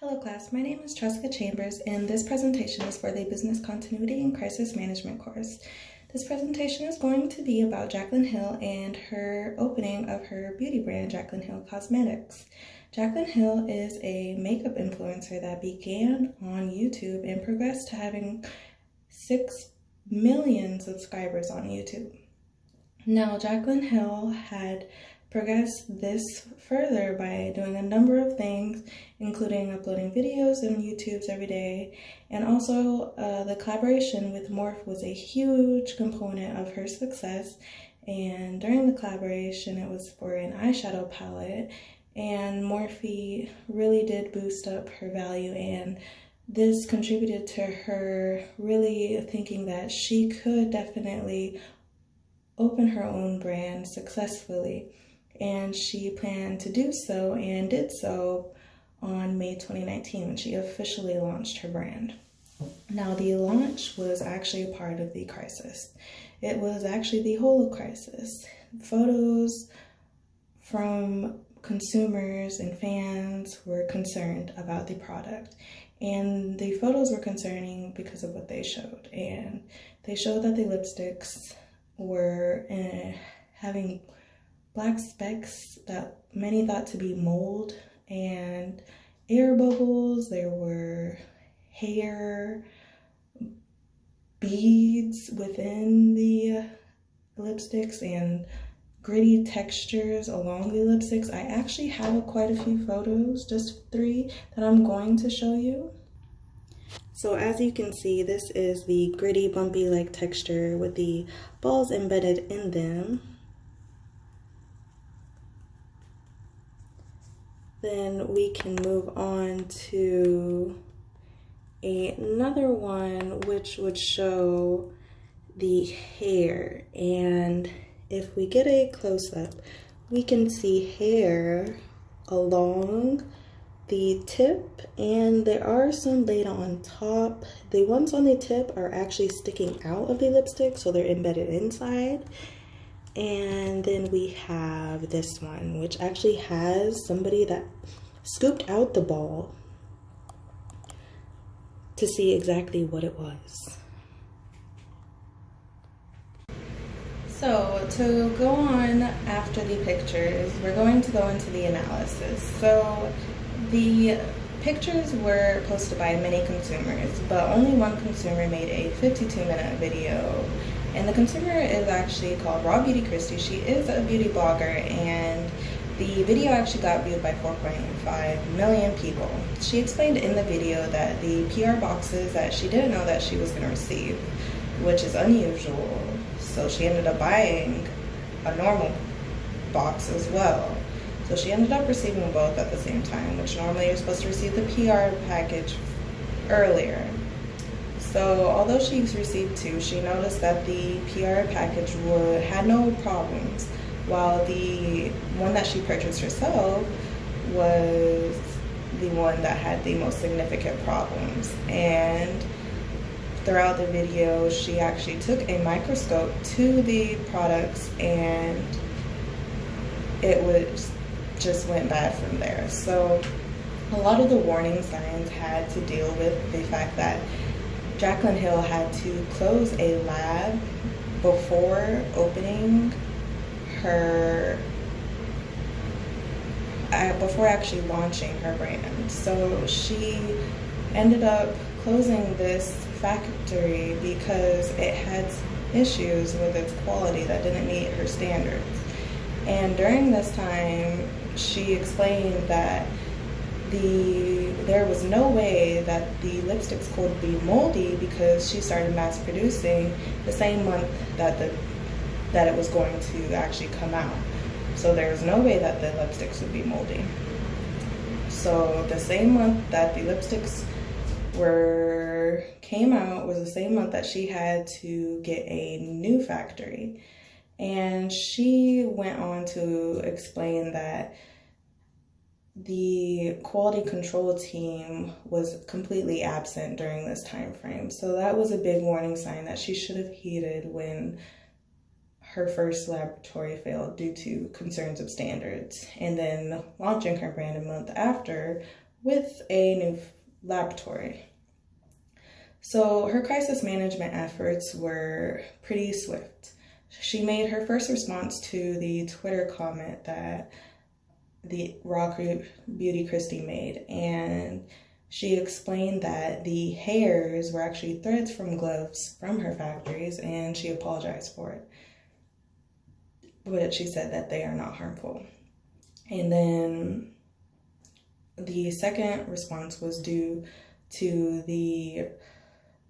Hello class, my name is Jessica Chambers and this presentation is for the Business Continuity and Crisis Management course. This presentation is going to be about Jaclyn Hill and her opening of her beauty brand, Jaclyn Hill Cosmetics. Jaclyn Hill is a makeup influencer that began on YouTube and progressed to having 6 million subscribers on YouTube. Now, Jaclyn Hill had progressed this further by doing a number of things, including uploading videos on YouTube's every day, and also the collaboration with Morphe was a huge component of her success. And during the collaboration, it was for an eyeshadow palette, and Morphe really did boost up her value, and this contributed to her really thinking that she could definitely open her own brand successfully. And she planned to do so and did so on May 2019 when she officially launched her brand. Now, the launch was actually a part of the crisis. It was actually the whole crisis. Photos from consumers and fans were concerned about the product. And the photos were concerning because of what they showed. And they showed that the lipsticks were having black specks that many thought to be mold and air bubbles. There were hair beads within the lipsticks and gritty textures along the lipsticks. I actually have quite a few photos, just 3, that I'm going to show you. So as you can see, this is the gritty, bumpy-like texture with the balls embedded in them. Then we can move on to another one, which would show the hair. And if we get a close-up, we can see hair along the tip, and there are some laid on top. The ones on the tip are actually sticking out of the lipstick, so they're embedded inside. And then we have this one, which actually has somebody that scooped out the ball to see exactly what it was. So to go on after the pictures, we're going to go into the analysis. So the pictures were posted by many consumers, but only one consumer made a 52-minute video. And the consumer is actually called Raw Beauty Christie. She is a beauty blogger, and the video actually got viewed by 4.5 million people. She explained in the video that the PR boxes that she didn't know that she was going to receive, which is unusual, so she ended up buying a normal box as well. So she ended up receiving both at the same time, which normally you're supposed to receive the PR package earlier. So although she's received 2, she noticed that the PR package had no problems, while the one that she purchased herself was the one that had the most significant problems. And throughout the video, she actually took a microscope to the products, and it just went bad from there. So a lot of the warning signs had to deal with the fact that Jaclyn Hill had to close a lab before opening before actually launching her brand. So she ended up closing this factory because it had issues with its quality that didn't meet her standards. And during this time, she explained that there was no way that the lipsticks could be moldy because she started mass producing the same month that it was going to actually come out. So there was no way that the lipsticks would be moldy. So the same month that the lipsticks came out was the same month that she had to get a new factory. And she went on to explain that the quality control team was completely absent during this time frame. So that was a big warning sign that she should have heeded when her first laboratory failed due to concerns of standards. And then launching her brand a month after with a new laboratory. So her crisis management efforts were pretty swift. She made her first response to the Twitter comment that the Raw Beauty Christie made, and she explained that the hairs were actually threads from gloves from her factories, and she apologized for it. But she said that they are not harmful. And then the second response was due to the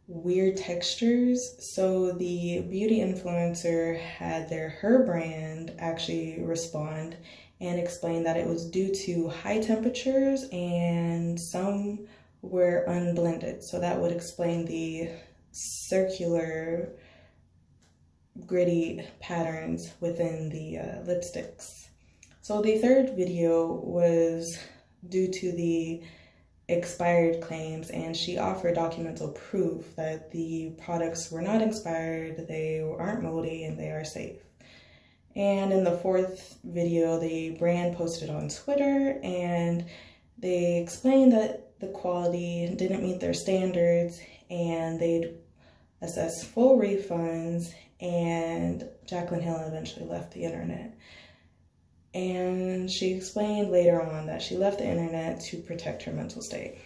weird textures. So the beauty influencer had her brand actually respond and explain that it was due to high temperatures and some were unblended. So that would explain the circular gritty patterns within the lipsticks. So the third video was due to the expired claims, and she offered documental proof that the products were not expired, they aren't moldy, and they are safe. And in the fourth video, the brand posted on Twitter and they explained that the quality didn't meet their standards and they'd assess full refunds, and Jaclyn Hill eventually left the internet. And she explained later on that she left the internet to protect her mental state.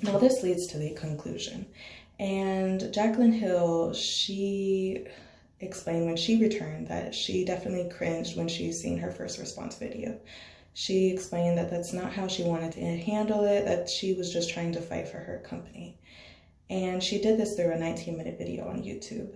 Now this leads to the conclusion. And Jaclyn Hill, she explained when she returned that she definitely cringed when she seen her first response video. She explained that that's not how she wanted to handle it, that she was just trying to fight for her company. And she did this through a 19-minute video on YouTube.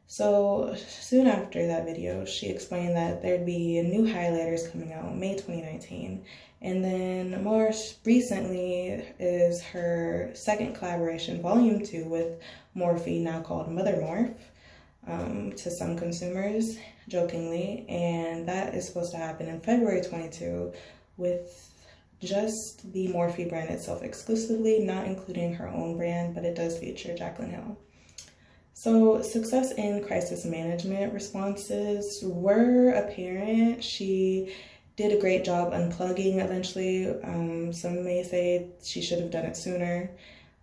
So soon after that video, she explained that there'd be new highlighters coming out in May 2019. And then more recently is her second collaboration, Volume 2, with Morphe, now called Mother Morph, to some consumers, jokingly. And that is supposed to happen in February 22 with just the Morphe brand itself exclusively, not including her own brand, but it does feature Jaclyn Hill. So success in crisis management responses were apparent. She did a great job unplugging eventually. Some may say she should have done it sooner,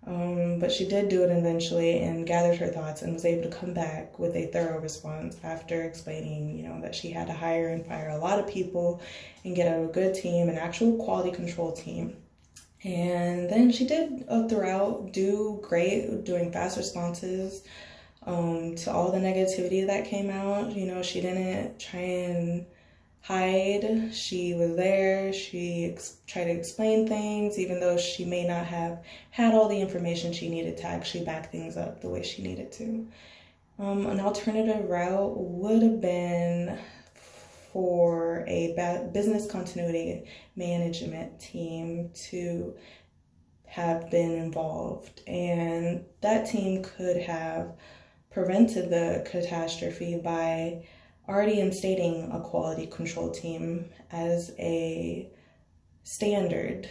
but she did do it eventually and gathered her thoughts and was able to come back with a thorough response after explaining, that she had to hire and fire a lot of people and get a good team, an actual quality control team. And then she did throughout do great, doing fast responses to all the negativity that came out. She didn't try and hide. She was there. She tried to explain things, even though she may not have had all the information she needed to actually back things up the way she needed to. An alternative route would have been for a business continuity management team to have been involved, and that team could have prevented the catastrophe by already instating a quality control team as a standard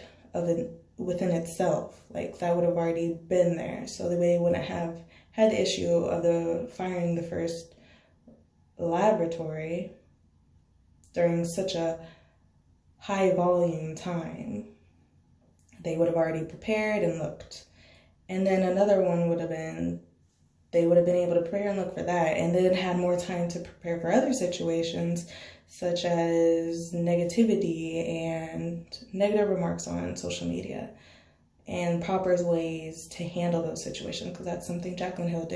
within itself. Like, that would have already been there, so that they wouldn't have had the issue of firing the first laboratory during such a high volume time. They would have already prepared and looked. And then another one would have been, they would have been able to prepare and look for that, and then had more time to prepare for other situations, such as negativity and negative remarks on social media, and proper ways to handle those situations, because that's something Jaclyn Hill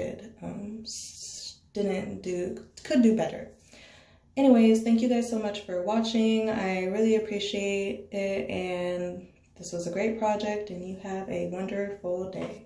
could do better. Anyways, thank you guys so much for watching. I really appreciate it, and this was a great project, and you have a wonderful day.